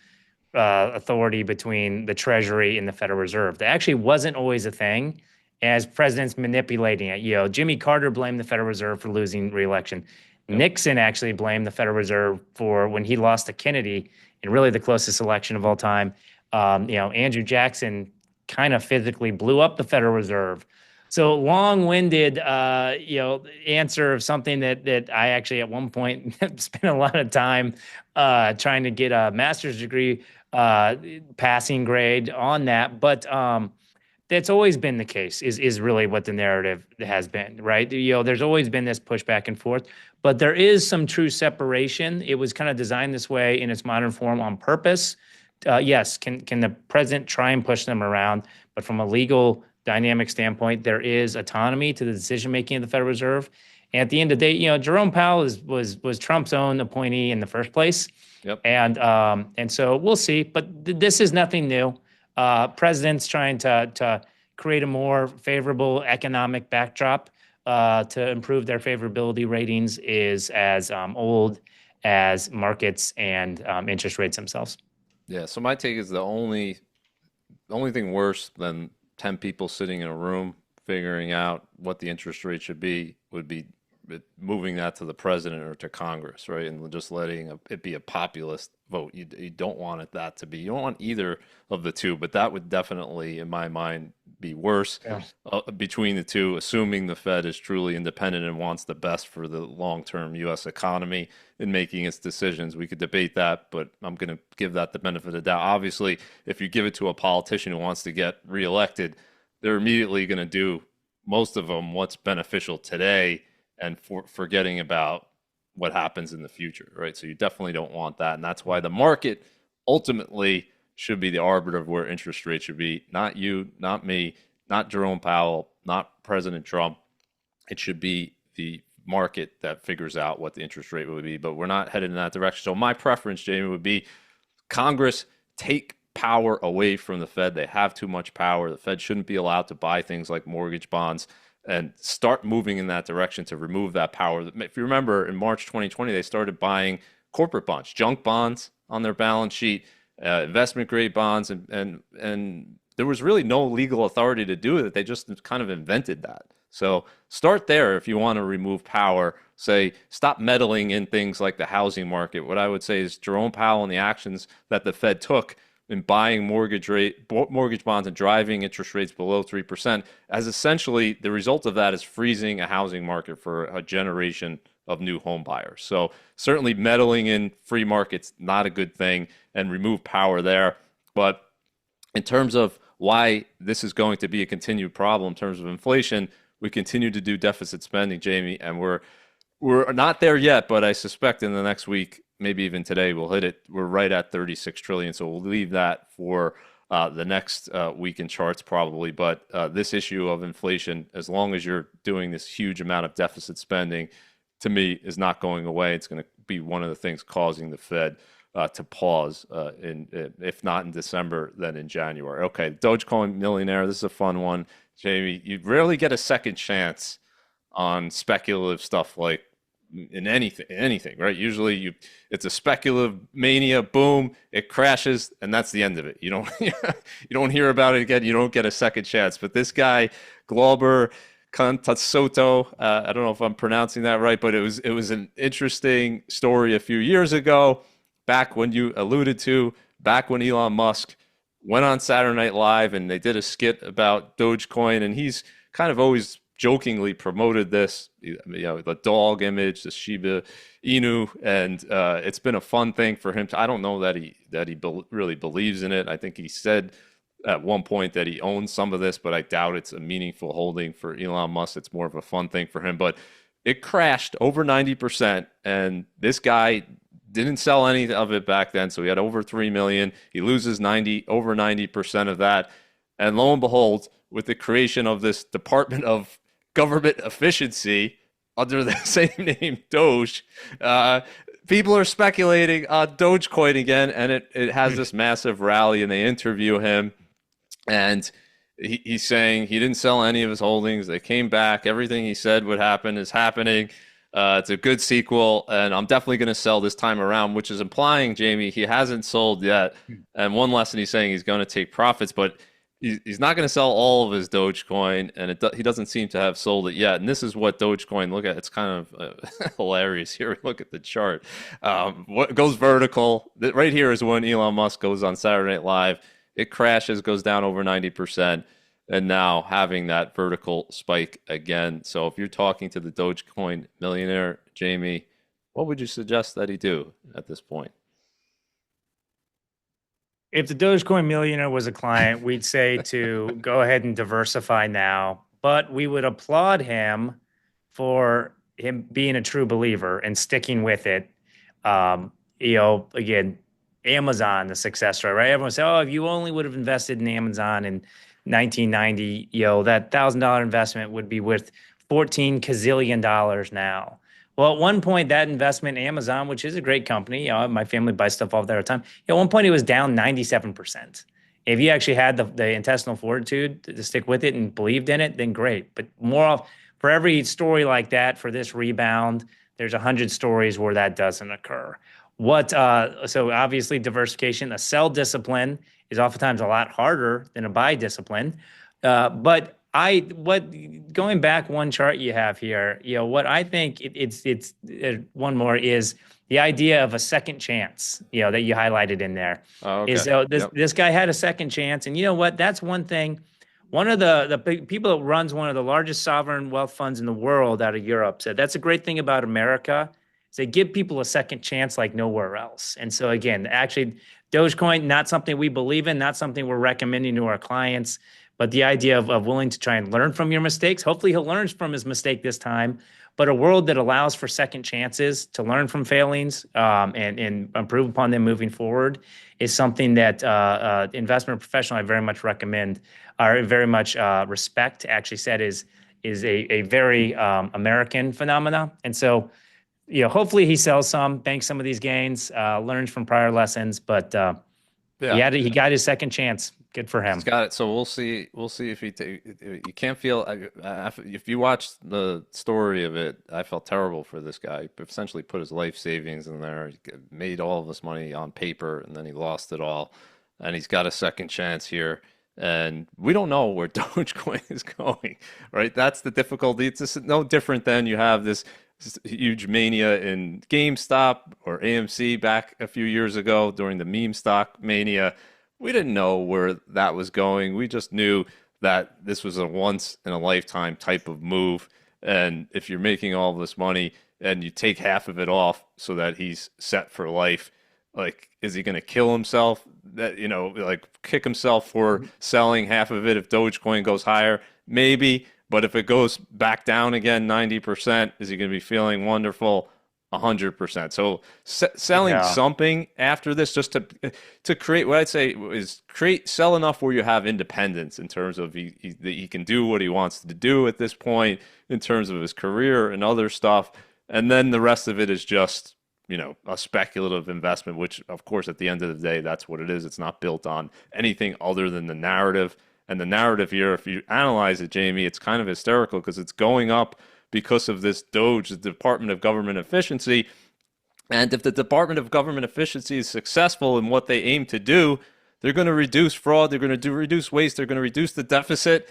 authority between the Treasury and the Federal Reserve. That actually wasn't always a thing as presidents manipulating it. Jimmy Carter blamed the Federal Reserve for losing re-election. Yep. Nixon actually blamed the Federal Reserve for when he lost to Kennedy in really the closest election of all time. Andrew Jackson kind of physically blew up the Federal Reserve. So long-winded, answer of something that I actually at one point spent a lot of time trying to get a master's degree passing grade on that. But that's always been the case. Is really what the narrative has been, right? There's always been this push back and forth, but there is some true separation. It was kind of designed this way in its modern form on purpose. Yes, can the president try and push them around? But from a legal dynamic standpoint, there is autonomy to the decision making of the Federal Reserve. And at the end of the day, Jerome Powell was Trump's own appointee in the first place. Yep. And so we'll see. But this is nothing new. Presidents trying to create a more favorable economic backdrop to improve their favorability ratings is as old as markets and interest rates themselves. Yeah. So my take is the only thing worse than 10 people sitting in a room figuring out what the interest rate should be would be moving that to the president or to Congress, right? And just letting it be a populist vote. You don't want that to be. You don't want either of the two, but that would definitely, in my mind, be worse between the two, assuming the Fed is truly independent and wants the best for the long-term U.S. economy in making its decisions. We could debate that, but I'm going to give that the benefit of the doubt. Obviously, if you give it to a politician who wants to get reelected, they're immediately going to do, most of them, what's beneficial today and forgetting about what happens in the future, right? So you definitely don't want that. And that's why the market ultimately should be the arbiter of where interest rates should be. Not you, not me, not Jerome Powell, not President Trump. It should be the market that figures out what the interest rate would be, but we're not headed in that direction. So my preference, Jamie, would be Congress take power away from the Fed. They have too much power. The Fed shouldn't be allowed to buy things like mortgage bonds, and start moving in that direction to remove that power. If you remember, in March 2020, they started buying corporate bonds, junk bonds on their balance sheet, investment grade bonds, and there was really no legal authority to do it. They just kind of invented that. So start there if you want to remove power. Say, stop meddling in things like the housing market. What I would say is Jerome Powell and the actions that the Fed took in buying mortgage bonds and driving interest rates below 3%, as essentially the result of that is freezing a housing market for a generation of new home buyers. So certainly meddling in free markets, not a good thing, and remove power there. But in terms of why this is going to be a continued problem in terms of inflation, we continue to do deficit spending, Jamie, and we're not there yet, but I suspect in the next week, maybe even today, we'll hit it. We're right at 36 trillion. So we'll leave that for the next week in charts probably. But this issue of inflation, as long as you're doing this huge amount of deficit spending, to me, is not going away. It's going to be one of the things causing the Fed to pause if not in December, then in January. Okay, Dogecoin Millionaire. This is a fun one, Jamie. You rarely get a second chance on speculative stuff like in anything, right? Usually it's a speculative mania, boom, it crashes, and that's the end of it. You don't you don't hear about it again. You don't get a second chance. But this guy, Glauber Contasotto, I don't know if I'm pronouncing that right, but it was an interesting story a few years ago, back when you alluded to, back when Elon Musk went on Saturday Night Live and they did a skit about Dogecoin, and he's kind of always jokingly promoted this, the dog image, the Shiba Inu, and it's been a fun thing for him. I don't know that he really believes in it. I think he said at one point that he owns some of this, but I doubt it's a meaningful holding for Elon Musk. It's more of a fun thing for him. But it crashed over 90%, and this guy didn't sell any of it back then, so he had over 3 million. He loses over 90% of that, and lo and behold, with the creation of this Department of Government Efficiency under the same name, Doge, people are speculating on Dogecoin again, and it has this massive rally, and they interview him, and he's saying he didn't sell any of his holdings. They came back. Everything he said would happen is happening. It's a good sequel, and I'm definitely going to sell this time around, which is implying, Jamie, he hasn't sold yet. And one lesson he's saying he's going to take profits, but he's not going to sell all of his Dogecoin, and he doesn't seem to have sold it yet. And this is what Dogecoin, look at, it's kind of hilarious here. Look at the chart. What goes vertical, right here is when Elon Musk goes on Saturday Night Live. It crashes, goes down over 90%. And now having that vertical spike again. So if you're talking to the Dogecoin millionaire, Jamie, what would you suggest that he do at this point? If the Dogecoin millionaire was a client, we'd say to go ahead and diversify now, but we would applaud him for him being a true believer and sticking with it. Again, Amazon, the success story, right? Everyone say, "Oh, if you only would have invested in Amazon in 1990, that $1,000 investment would be worth $14 gazillion now." Well, at one point, that investment in Amazon, which is a great company, my family buys stuff off there all the time. At one point, it was down 97%. If you actually had the intestinal fortitude to stick with it and believed in it, then great. But for every story like that, for this rebound, there's 100 stories where that doesn't occur. So obviously diversification, a sell discipline is oftentimes a lot harder than a buy discipline. But going back one chart you have here, what I think it's one more is the idea of a second chance, that you highlighted in there. Oh, okay. Is this guy had a second chance, and you know what? That's one thing. One of the people that runs one of the largest sovereign wealth funds in the world out of Europe said that's a great thing about America. They give people a second chance like nowhere else. And so again, actually, Dogecoin, not something we believe in, not something we're recommending to our clients, but the idea of willing to try and learn from your mistakes. Hopefully he'll learn from his mistake this time, but a world that allows for second chances to learn from failings and improve upon them moving forward is something that investment professional I very much recommend, or very much respect, actually said is a very American phenomena. And so, hopefully he sells some, banks some of these gains, learns from prior lessons, but he got his second chance. Good for him. He's got it. So we'll see. We'll see if you can't feel. If you watch the story of it, I felt terrible for this guy. He essentially put his life savings in there, he made all of this money on paper, and then he lost it all. And he's got a second chance here. And we don't know where Dogecoin is going, right? That's the difficulty. It's just no different than you have this huge mania in GameStop or AMC back a few years ago during the meme stock mania. We didn't know where that was going. We just knew that this was a once in a lifetime type of move. And if you're making all this money and you take half of it off so that he's set for life, like, is he going to kill himself? Like kick himself for selling half of it if Dogecoin goes higher? Maybe. But if it goes back down again 90%, is he going to be feeling wonderful? 100%. So selling something after this, just to create, what I'd say is sell enough where you have independence in terms of he can do what he wants to do at this point in terms of his career and other stuff, and then the rest of it is just a speculative investment, which of course at the end of the day, that's what it is. It's not built on anything other than the narrative. And the narrative here, if you analyze it, Jamie, it's kind of hysterical because it's going up because of this Doge, the Department of Government Efficiency. And if the Department of Government Efficiency is successful in what they aim to do, they're going to reduce fraud, they're going to reduce waste, they're going to reduce the deficit,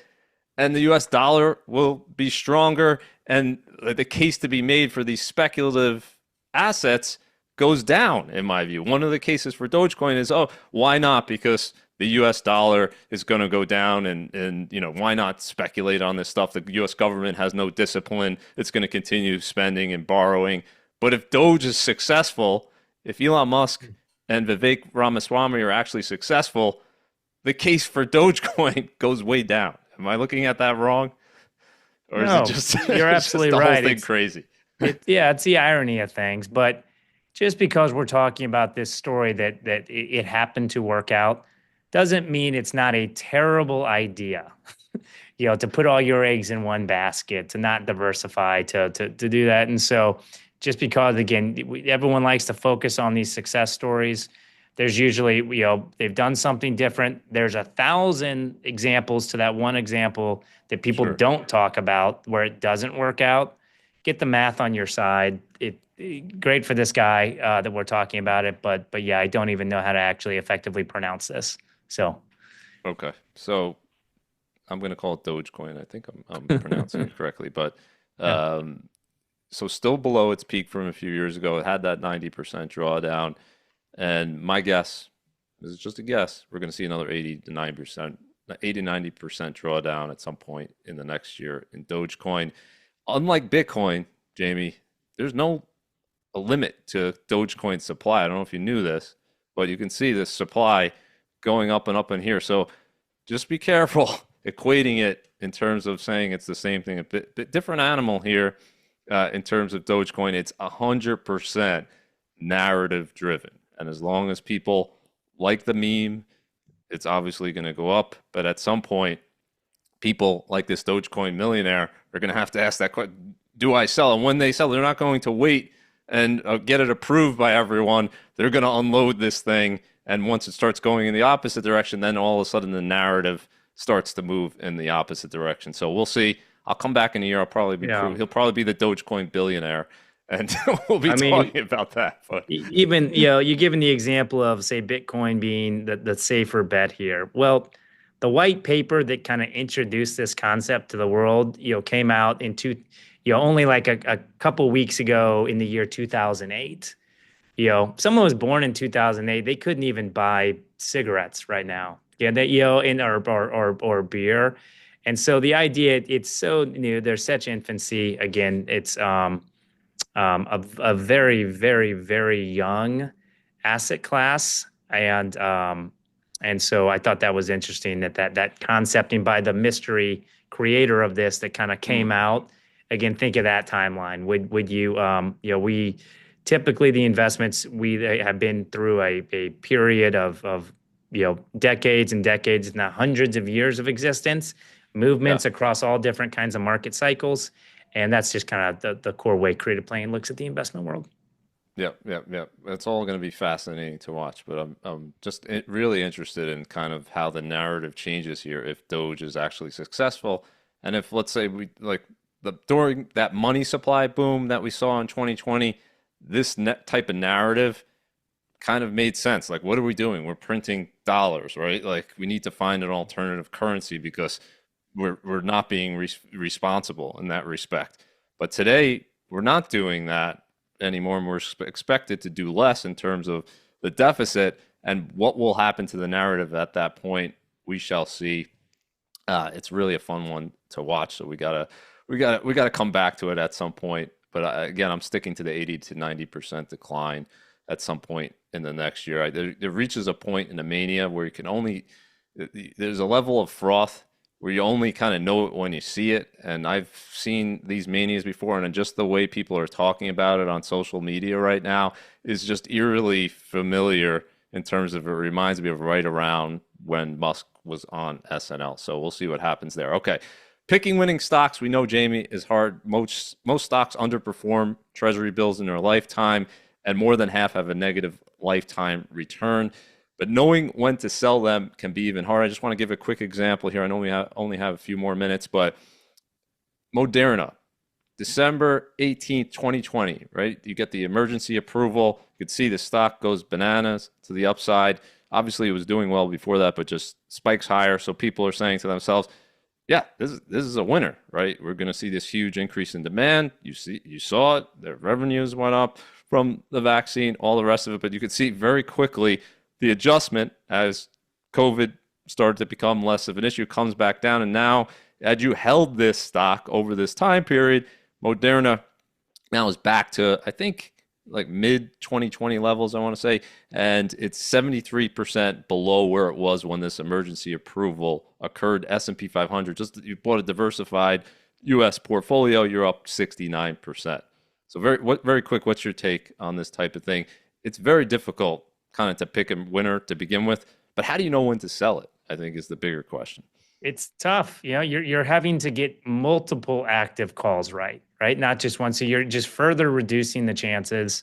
and the US dollar will be stronger. And the case to be made for these speculative assets goes down, in my view. One of the cases for Dogecoin is, oh, why not? Because the US dollar is going to go down, and why not speculate on this stuff? The US government has no discipline. It's going to continue spending and borrowing. But if Doge is successful, if Elon Musk and Vivek Ramaswamy are actually successful, the case for Dogecoin goes way down. Am I looking at that wrong? Or No, is it just you're it's just absolutely the right. whole thing crazy? Yeah, it's the irony of things. But just because we're talking about this story that it happened to work out doesn't mean it's not a terrible idea. To put all your eggs in one basket, to not diversify, to do that. And so just because, again, everyone likes to focus on these success stories, there's usually, they've done something different. There's 1,000 examples to that one example that people Sure. don't talk about where it doesn't work out. Get the math on your side. Great for this guy that we're talking about it, but yeah, I don't even know how to actually effectively pronounce this. So Okay. So I'm going to call it Dogecoin. I think I'm pronouncing it correctly. But yeah, um, so still below its peak from a few years ago. It had that 90% drawdown. And my guess, this is just a guess, we're going to see another 80 90% drawdown at some point in the next year in Dogecoin. Unlike Bitcoin, Jamie, there's no a limit to Dogecoin supply. I don't know if you knew this, but you can see this supply going up and up in here. So just be careful equating it in terms of saying it's the same thing. A bit different animal here in terms of Dogecoin. It's 100% narrative driven. And as long as people like the meme, it's obviously going to go up. But at some point, people like this Dogecoin millionaire are going to have to ask that question, do I sell? And when they sell, they're not going to wait and get it approved by everyone. They're going to unload this thing. And once it starts going in the opposite direction, then all of a sudden the narrative starts to move in the opposite direction. So we'll see. I'll come back in a year. I'll probably be yeah. he'll probably be the Dogecoin billionaire, and we'll be I mean, talking about that. But even you're given the example of say Bitcoin being the safer bet here. Well, the white paper that kind of introduced this concept to the world, came out in only like a couple weeks ago in the year 2008. Someone was born in 2008, they couldn't even buy cigarettes right now. Yeah, that in or beer. And so the idea, it's so new, there's such infancy. Again, it's a very, very, very young asset class. And so I thought that was interesting that concepting by the mystery creator of this that kind of came out. Again, think of that timeline. Would you we typically the investments we have been through a period of decades and decades, now hundreds of years of existence, yeah, movements across all different kinds of market cycles. And that's just kind of the core way Creative Plane looks at the investment world. yeah. It's all going to be fascinating to watch. But I'm just really interested in kind of how the narrative changes here if Doge is actually successful, and if let's say we like during that money supply boom that we saw in 2020, this net type of narrative kind of made sense. Like, what are we doing? We're printing dollars, right? Like, we need to find an alternative currency because we're not being responsible in that respect. But today, we're not doing that anymore, and we're expected to do less in terms of the deficit. And what will happen to the narrative at that point, we shall see. It's really a fun one to watch. So we gotta come back to it at some point. But again, I'm sticking to the 80 to 90% decline at some point in the next year. There reaches a point in a mania where you can only there's a level of froth where you only kind of know it when you see it. And I've seen these manias before, and just the way people are talking about it on social media right now is just eerily familiar in terms of it reminds me of right around when Musk was on SNL. So we'll see what happens there. Okay. Picking winning stocks, we know, Jamie, is hard. Most stocks underperform treasury bills in their lifetime. and more than half have a negative lifetime return. But knowing when to sell them can be even harder. I just want to give a quick example here. I know we only have a few more minutes, but Moderna, December 18th, 2020, right? You get the emergency approval. You could see the stock goes bananas to the upside. Obviously, it was doing well before that, but just spikes higher. So people are saying to themselves, yeah, this is a winner, right? We're going to see this huge increase in demand. You saw it. Their revenues went up from the vaccine, all the rest of it. But you could see very quickly the adjustment as COVID started to become less of an issue comes back down. And now, had you held this stock over this time period, Moderna now is back to, I think, like mid 2020 levels, I want to say, and it's 73% below where it was when this emergency approval occurred. S&P 500, just you bought a diversified U.S. portfolio, you're up 69%. So very quick, what's your take on this type of thing? It's very difficult kind of to pick a winner to begin with, but how do you know when to sell it? I think is the bigger question. It's tough. You know, you're having to get multiple active calls right? Not just one. So you're just further reducing the chances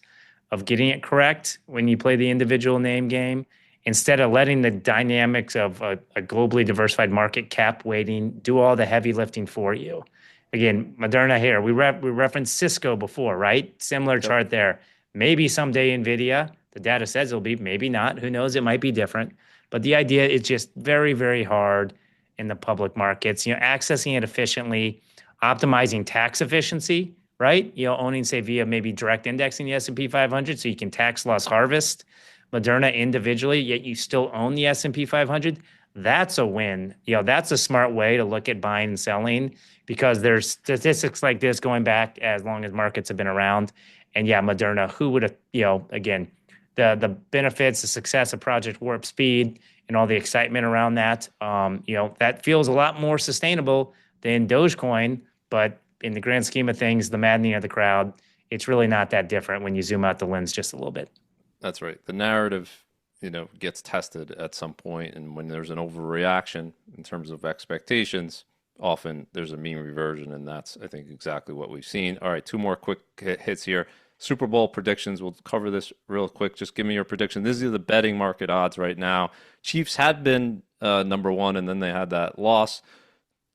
of getting it correct when you play the individual name game instead of letting the dynamics of a globally diversified market cap weighting do all the heavy lifting for you. Again, Moderna here, we referenced Cisco before, right? Similar chart there. Maybe someday Nvidia, the data says it'll be, maybe not. Who knows? It might be different. But the idea is just very, very hard in the public markets, accessing it efficiently, optimizing tax efficiency, right? Owning, say, via maybe direct indexing the S&P 500 so you can tax loss harvest Moderna individually, yet you still own the S&P 500. That's a win. That's a smart way to look at buying and selling because there's statistics like this going back as long as markets have been around. And yeah, Moderna, who would have, again, the benefits, the success of Project Warp Speed, and all the excitement around that, that feels a lot more sustainable than Dogecoin. But in the grand scheme of things, the maddening of the crowd, it's really not that different when you zoom out the lens just a little bit. That's right. The narrative, gets tested at some point, and when there's an overreaction in terms of expectations, often there's a mean reversion, and that's, I think, exactly what we've seen. All right, two more quick hits here. Super Bowl predictions. We'll cover this real quick. Just give me your prediction. These are the betting market odds right now. Chiefs had been number one, and then they had that loss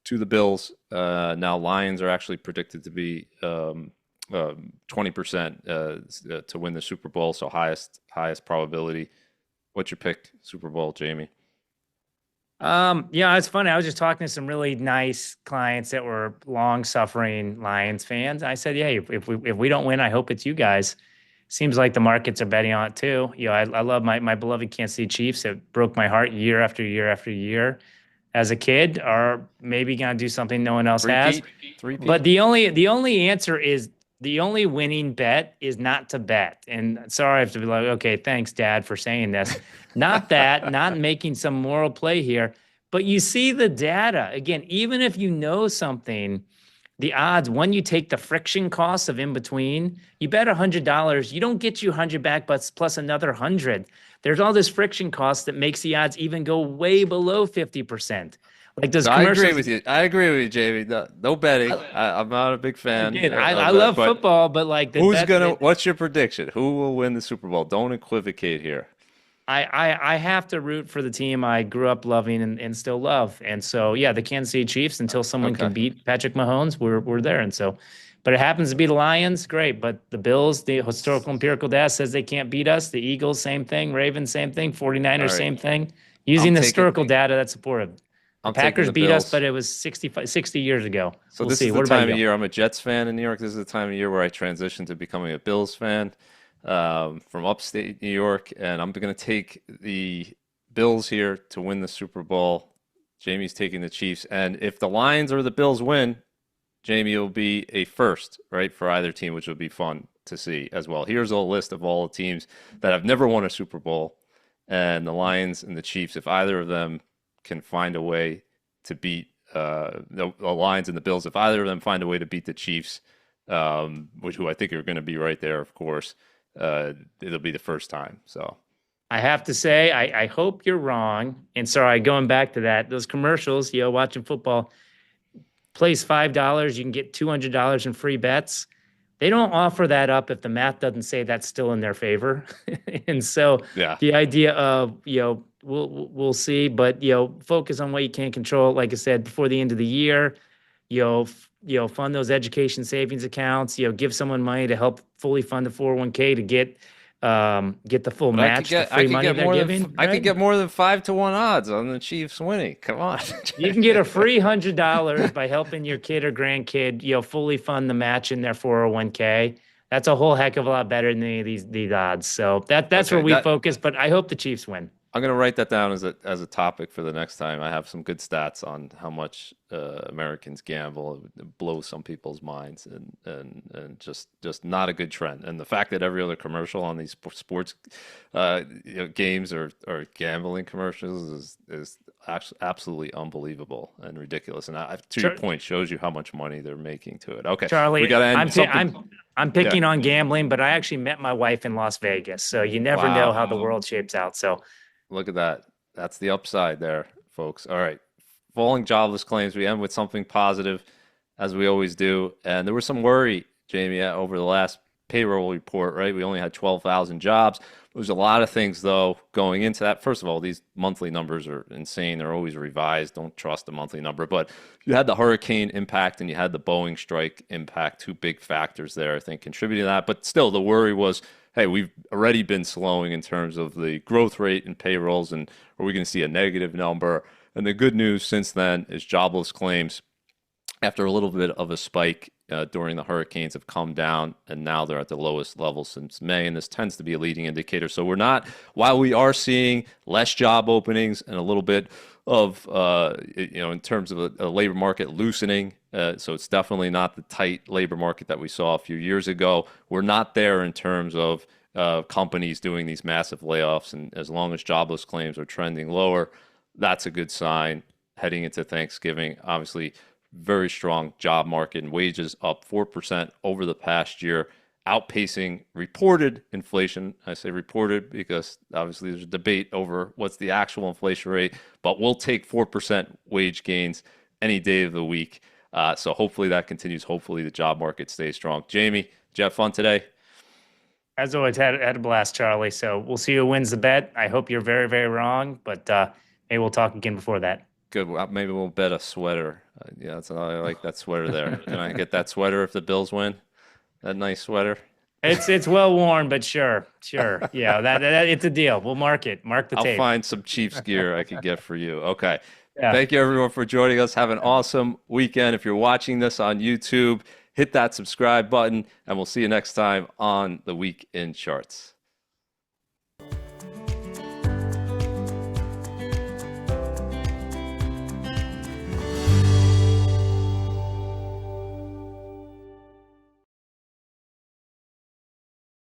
to the Bills. Now Lions are actually predicted to be 20% to win the Super Bowl, so highest probability. What's your pick, Super Bowl, Jamie? Yeah, it's funny. I was just talking to some really nice clients that were long-suffering Lions fans. I said, "Hey, if we don't win, I hope it's you guys." Seems like the markets are betting on it too. I love my beloved Kansas City Chiefs. It broke my heart year after year after year. As a kid, are maybe gonna do something no one else has. Three-peat? But the only answer is the only winning bet is not to bet. And sorry, I have to be like, okay, thanks, Dad, for saying this. Not that, not making some moral play here, but you see the data. Again, even if you know something, the odds, when you take the friction costs of in between, you bet $100, you don't get you 100 back, but plus another 100. There's all this friction cost that makes the odds even go way below 50%. Like does commercials. I agree with you, Jamie. No betting. I'm not a big fan. Again, I love football, but like what's your prediction? Who will win the Super Bowl? Don't equivocate here. I have to root for the team I grew up loving and still love. And so, yeah, the Kansas City Chiefs, until someone can beat Patrick Mahomes, we're there. And so, but it happens to be the Lions, great. But the Bills, the historical empirical data says they can't beat us. The Eagles, same thing. Ravens, same thing. 49ers, same thing. Using the historical data that's supportive. The Packers beat us, but it was 60 years ago. So we'll see. This is the time of year. I'm a Jets fan in New York. This is the time of year where I transitioned to becoming a Bills fan from upstate New York. And I'm going to take the Bills here to win the Super Bowl. Jamie's taking the Chiefs. And if the Lions or the Bills win, Jamie will be a first, right, for either team, which would be fun to see as well. Here's a list of all the teams that have never won a Super Bowl. And the Lions and the Chiefs, if either of them can find a way to beat the Lions and the Bills, if either of them find a way to beat the Chiefs, who I think are going to be right there, of course, it'll be the first time. So I have to say, I hope you're wrong. And sorry, going back to that, those commercials, watching football, place $5, you can get $200 in free bets. they don't offer that up if the math doesn't say that's still in their favor. And so Yeah. the idea of, we'll see, but focus on what you can't control. Like I said, before the end of the year, fund those education savings accounts, give someone money to help fully fund the 401k to get the full But match, the free money they're giving, I could right? get more than 5-1 odds on the Chiefs winning. Come on. You can get a free $100 by helping your kid or grandkid, fully fund the match in their 401k. That's a whole heck of a lot better than any of these odds. So that's where Okay, we focus. But I hope the Chiefs win. I'm gonna write that down as a topic for the next time. I have some good stats on how much Americans gamble. It blows some people's minds, and just not a good trend. And the fact that every other commercial on these sports games are gambling commercials is actually absolutely unbelievable and ridiculous. And to your point, shows you how much money they're making to it. Okay, we Charlie, got to end something. I'm Yeah. picking on gambling, but I actually met my wife in Las Vegas, so you never know Wow. how the world shapes out. So Look at that. That's the upside there, folks. All right. Falling jobless claims. We end with something positive, as we always do. And there was some worry, Jamie, over the last payroll report, right? We only had 12,000 jobs. There's a lot of things, though, going into that. First of all, these monthly numbers are insane. They're always revised. Don't trust the monthly number. But you had the hurricane impact and you had the Boeing strike impact, two big factors there, I think, contributing to that. But still, the worry was, hey, we've already been slowing in terms of the growth rate in payrolls, and are we going to see a negative number? And the good news since then is jobless claims, after a little bit of a spike during the hurricanes, have come down, and now they're at the lowest level since May. And this tends to be a leading indicator. So we're not, while we are seeing less job openings and a little bit of, in terms of a labor market loosening. So it's definitely not the tight labor market that we saw a few years ago. We're not there in terms of companies doing these massive layoffs. And as long as jobless claims are trending lower, that's a good sign heading into Thanksgiving. Obviously, very strong job market and wages up 4% over the past year, outpacing reported inflation. I say reported because obviously there's a debate over what's the actual inflation rate, but we'll take 4% wage gains any day of the week. So hopefully that continues. Hopefully the job market stays strong. Jamie, did you have fun today? as always, had a blast, Charlie. So we'll see who wins the bet. I hope you're very, very wrong, but maybe we'll talk again before that. Good. Well, maybe we'll bet a sweater. Yeah, I like that sweater there. Can I get that sweater if the Bills win? That nice sweater. It's well worn, but sure. Yeah, that it's a deal. We'll mark it. Mark the I'll tape. find some Chiefs gear I could get for you. Okay. Yeah. Thank you everyone for joining us. Have an awesome weekend. If you're watching this on YouTube, hit that subscribe button, and we'll see you next time on the Week in Charts.